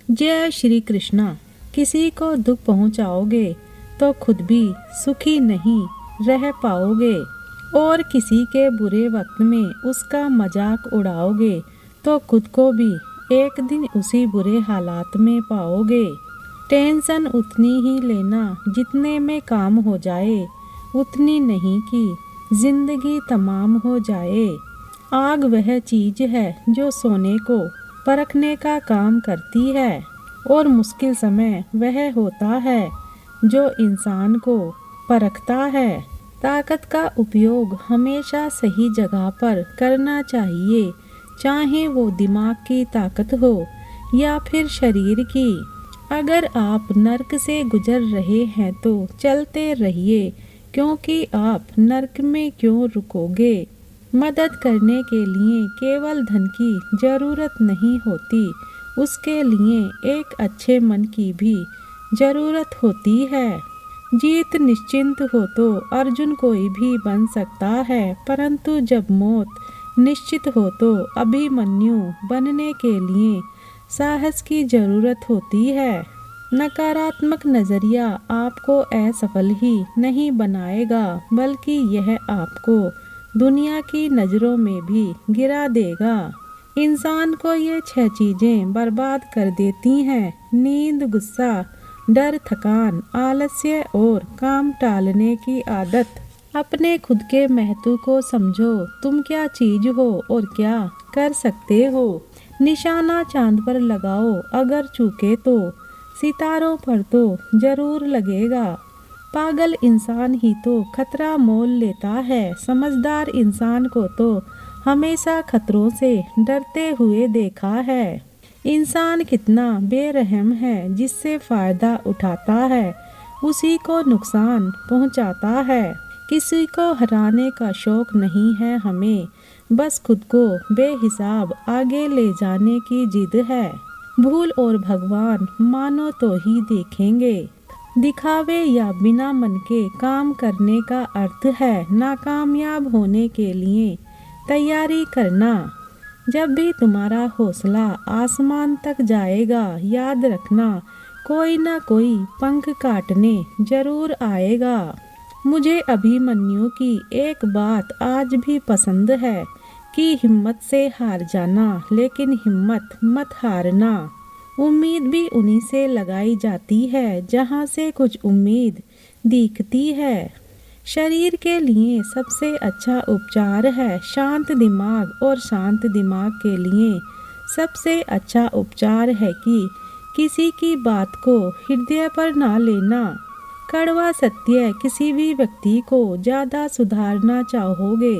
जय श्री कृष्णा। किसी को दुख पहुंचाओगे तो खुद भी सुखी नहीं रह पाओगे, और किसी के बुरे वक्त में उसका मजाक उड़ाओगे तो खुद को भी एक दिन उसी बुरे हालात में पाओगे। टेंशन उतनी ही लेना जितने में काम हो जाए, उतनी नहीं कि जिंदगी तमाम हो जाए। आग वह चीज है जो सोने को परखने का काम करती है, और मुश्किल समय वह होता है जो इंसान को परखता है। ताकत का उपयोग हमेशा सही जगह पर करना चाहिए, चाहे वो दिमाग की ताकत हो या फिर शरीर की। अगर आप नर्क से गुजर रहे हैं तो चलते रहिए, क्योंकि आप नर्क में क्यों रुकोगे। मदद करने के लिए केवल धन की जरूरत नहीं होती, उसके लिए एक अच्छे मन की भी जरूरत होती है। जीत निश्चिंत हो तो अर्जुन कोई भी बन सकता है, परंतु जब मौत निश्चित हो तो अभिमन्यु बनने के लिए साहस की जरूरत होती है। नकारात्मक नजरिया आपको असफल ही नहीं बनाएगा, बल्कि यह आपको दुनिया की नजरों में भी गिरा देगा। इंसान को ये 6 चीजें बर्बाद कर देती हैं: नींद, गुस्सा, डर, थकान, आलस्य और काम टालने की आदत। अपने खुद के महत्व को समझो, तुम क्या चीज हो और क्या कर सकते हो। निशाना चांद पर लगाओ, अगर चूके तो सितारों पर तो जरूर लगेगा। पागल इंसान ही तो खतरा मोल लेता है, समझदार इंसान को तो हमेशा खतरों से डरते हुए देखा है। इंसान कितना बेरहम है, जिससे फायदा उठाता है उसी को नुकसान पहुंचाता है। किसी को हराने का शौक नहीं है हमें, बस खुद को बेहिसाब आगे ले जाने की जिद है। भूल और भगवान मानो तो ही देखेंगे। दिखावे या बिना मन के काम करने का अर्थ है नाकामयाब होने के लिए तैयारी करना। जब भी तुम्हारा हौसला आसमान तक जाएगा, याद रखना कोई ना कोई पंख काटने जरूर आएगा। मुझे अभिमन्यु की एक बात आज भी पसंद है कि हिम्मत से हार जाना, लेकिन हिम्मत मत हारना। उम्मीद भी उन्हीं से लगाई जाती है जहाँ से कुछ उम्मीद दिखती है। शरीर के लिए सबसे अच्छा उपचार है शांत दिमाग, और शांत दिमाग के लिए सबसे अच्छा उपचार है कि किसी की बात को हृदय पर ना लेना। कड़वा सत्य, किसी भी व्यक्ति को ज़्यादा सुधारना चाहोगे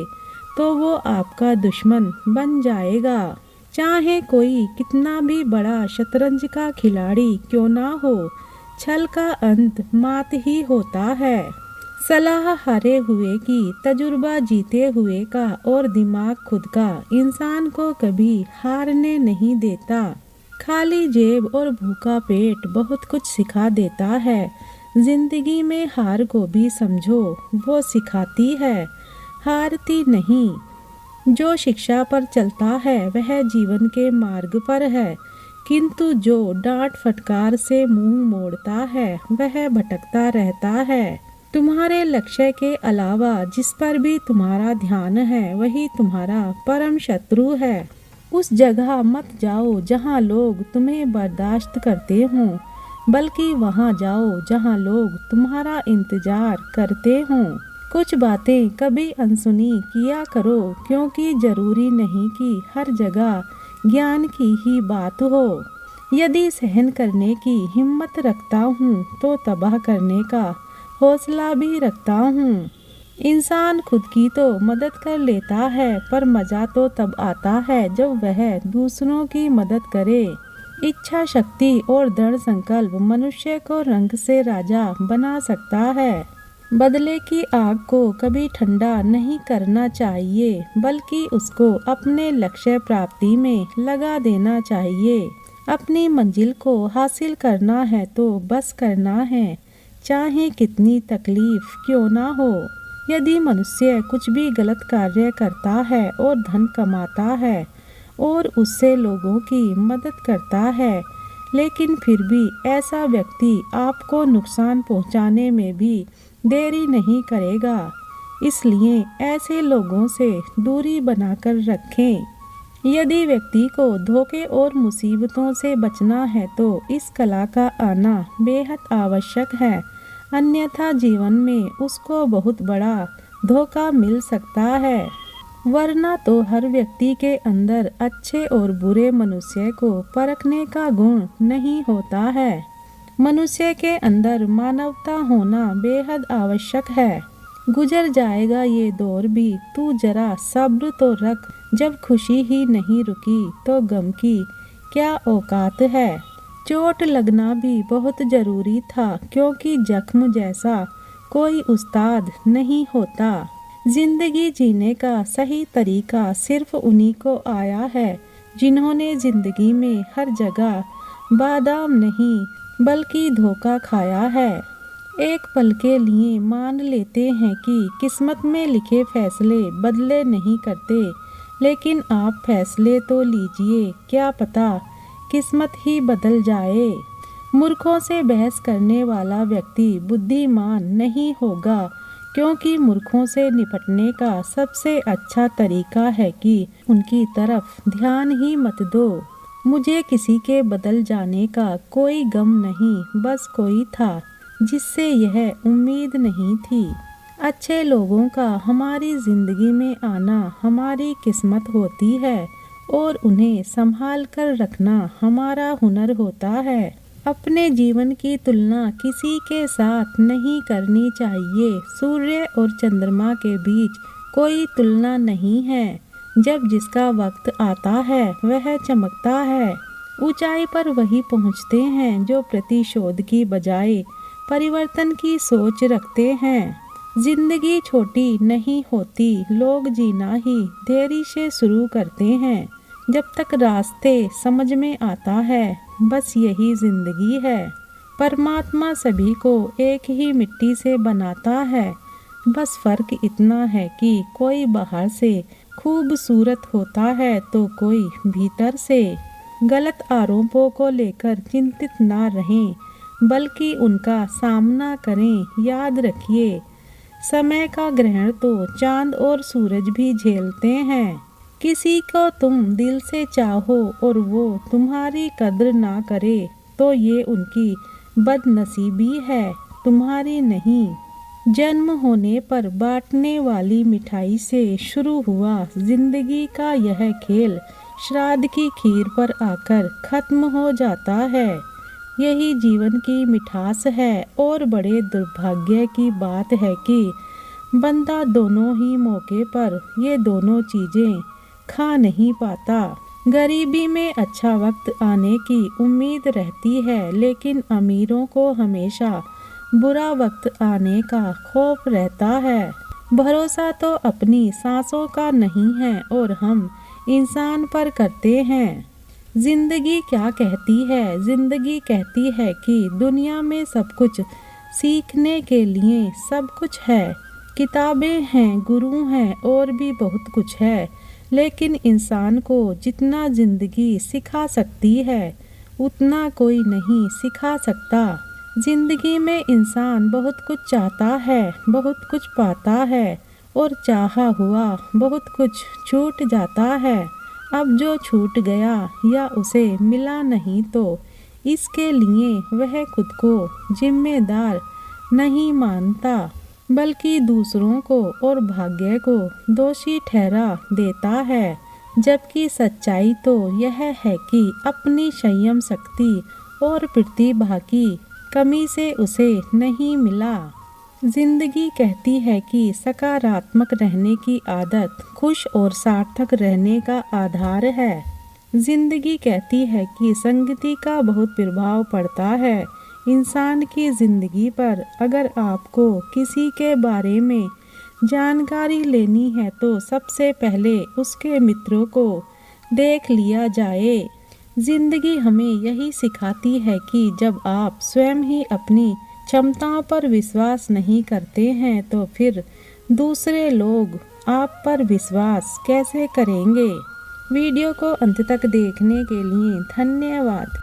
तो वो आपका दुश्मन बन जाएगा, चाहे कोई कितना भी बड़ा शतरंज का खिलाड़ी क्यों ना हो। छल का अंत मात ही होता है। सलाह हारे हुए की, तजुर्बा जीते हुए का, और दिमाग खुद का इंसान को कभी हारने नहीं देता। खाली जेब और भूखा पेट बहुत कुछ सिखा देता है। जिंदगी में हार को भी समझो, वो सिखाती है, हारती नहीं। जो शिक्षा पर चलता है वह जीवन के मार्ग पर है, किंतु जो डांट फटकार से मुंह मोड़ता है वह भटकता रहता है। तुम्हारे लक्ष्य के अलावा जिस पर भी तुम्हारा ध्यान है वही तुम्हारा परम शत्रु है। उस जगह मत जाओ जहाँ लोग तुम्हें बर्दाश्त करते हों, बल्कि वहाँ जाओ जहाँ लोग तुम्हारा इंतजार करते हों। कुछ बातें कभी अनसुनी किया करो, क्योंकि जरूरी नहीं कि हर जगह ज्ञान की ही बात हो। यदि सहन करने की हिम्मत रखता हूँ तो तबाह करने का हौसला भी रखता हूँ। इंसान खुद की तो मदद कर लेता है, पर मज़ा तो तब आता है जब वह दूसरों की मदद करे। इच्छा शक्ति और दृढ़ संकल्प मनुष्य को रंग से राजा बना सकता है। बदले की आग को कभी ठंडा नहीं करना चाहिए, बल्कि उसको अपने लक्ष्य प्राप्ति में लगा देना चाहिए। अपनी मंजिल को हासिल करना है तो बस करना है, चाहे कितनी तकलीफ क्यों ना हो। यदि मनुष्य कुछ भी गलत कार्य करता है और धन कमाता है और उससे लोगों की मदद करता है, लेकिन फिर भी ऐसा व्यक्ति आपको नुकसान पहुंचाने में भी देरी नहीं करेगा। इसलिए ऐसे लोगों से दूरी बनाकर रखें। यदि व्यक्ति को धोखे और मुसीबतों से बचना है तो इस कला का आना बेहद आवश्यक है, अन्यथा जीवन में उसको बहुत बड़ा धोखा मिल सकता है। वरना तो हर व्यक्ति के अंदर अच्छे और बुरे मनुष्य को परखने का गुण नहीं होता है। मनुष्य के अंदर मानवता होना बेहद आवश्यक है। गुजर जाएगा ये दौर भी, तू जरा सब्र तो रख। जब खुशी ही नहीं रुकी तो गम की क्या औकात है। चोट लगना भी बहुत जरूरी था, क्योंकि जख्म जैसा कोई उस्ताद नहीं होता। जिंदगी जीने का सही तरीका सिर्फ उन्हीं को आया है जिन्होंने जिंदगी में हर जगह बादाम नहीं बल्कि धोखा खाया है। एक पल के लिए मान लेते हैं कि किस्मत में लिखे फैसले बदले नहीं करते, लेकिन आप फैसले तो लीजिए, क्या पता किस्मत ही बदल जाए। मूर्खों से बहस करने वाला व्यक्ति बुद्धिमान नहीं होगा, क्योंकि मूर्खों से निपटने का सबसे अच्छा तरीका है कि उनकी तरफ ध्यान ही मत दो। मुझे किसी के बदल जाने का कोई गम नहीं, बस कोई था जिससे यह उम्मीद नहीं थी। अच्छे लोगों का हमारी जिंदगी में आना हमारी किस्मत होती है और उन्हें संभाल कर रखना हमारा हुनर होता है। अपने जीवन की तुलना किसी के साथ नहीं करनी चाहिए। सूर्य और चंद्रमा के बीच कोई तुलना नहीं है। जब जिसका वक्त आता है वह चमकता है। ऊंचाई पर वही पहुंचते हैं जो प्रतिशोध की बजाय परिवर्तन की सोच रखते हैं। जिंदगी छोटी नहीं होती, लोग जीना ही देरी से शुरू करते हैं। जब तक रास्ते समझ में आता है, बस यही जिंदगी है। परमात्मा सभी को एक ही मिट्टी से बनाता है, बस फर्क इतना है कि कोई बाहर से खूबसूरत होता है तो कोई भीतर से। गलत आरोपों को लेकर चिंतित ना रहें, बल्कि उनका सामना करें। याद रखिए, समय का ग्रहण तो चांद और सूरज भी झेलते हैं। किसी को तुम दिल से चाहो और वो तुम्हारी कद्र ना करे तो ये उनकी बदनसीबी है, तुम्हारी नहीं। जन्म होने पर बांटने वाली मिठाई से शुरू हुआ जिंदगी का यह खेल श्राद्ध की खीर पर आकर खत्म हो जाता है। यही जीवन की मिठास है और बड़े दुर्भाग्य की बात है कि बंदा दोनों ही मौके पर ये दोनों चीजें खा नहीं पाता। गरीबी में अच्छा वक्त आने की उम्मीद रहती है, लेकिन अमीरों को हमेशा बुरा वक्त आने का खौफ रहता है। भरोसा तो अपनी सांसों का नहीं है और हम इंसान पर करते हैं। जिंदगी क्या कहती है? जिंदगी कहती है कि दुनिया में सब कुछ सीखने के लिए सब कुछ है। किताबें हैं, गुरु हैं और भी बहुत कुछ है, लेकिन इंसान को जितना जिंदगी सिखा सकती है उतना कोई नहीं सिखा सकता। जिंदगी में इंसान बहुत कुछ चाहता है, बहुत कुछ पाता है और चाहा हुआ बहुत कुछ छूट जाता है। अब जो छूट गया या उसे मिला नहीं तो इसके लिए वह खुद को जिम्मेदार नहीं मानता, बल्कि दूसरों को और भाग्य को दोषी ठहरा देता है। जबकि सच्चाई तो यह है कि अपनी संयम शक्ति और प्रतिभा की कमी से उसे नहीं मिला। जिंदगी कहती है कि सकारात्मक रहने की आदत खुश और सार्थक रहने का आधार है। जिंदगी कहती है कि संगति का बहुत प्रभाव पड़ता है इंसान की ज़िंदगी पर। अगर आपको किसी के बारे में जानकारी लेनी है तो सबसे पहले उसके मित्रों को देख लिया जाए। ज़िंदगी हमें यही सिखाती है कि जब आप स्वयं ही अपनी क्षमताओं पर विश्वास नहीं करते हैं तो फिर दूसरे लोग आप पर विश्वास कैसे करेंगे। वीडियो को अंत तक देखने के लिए धन्यवाद।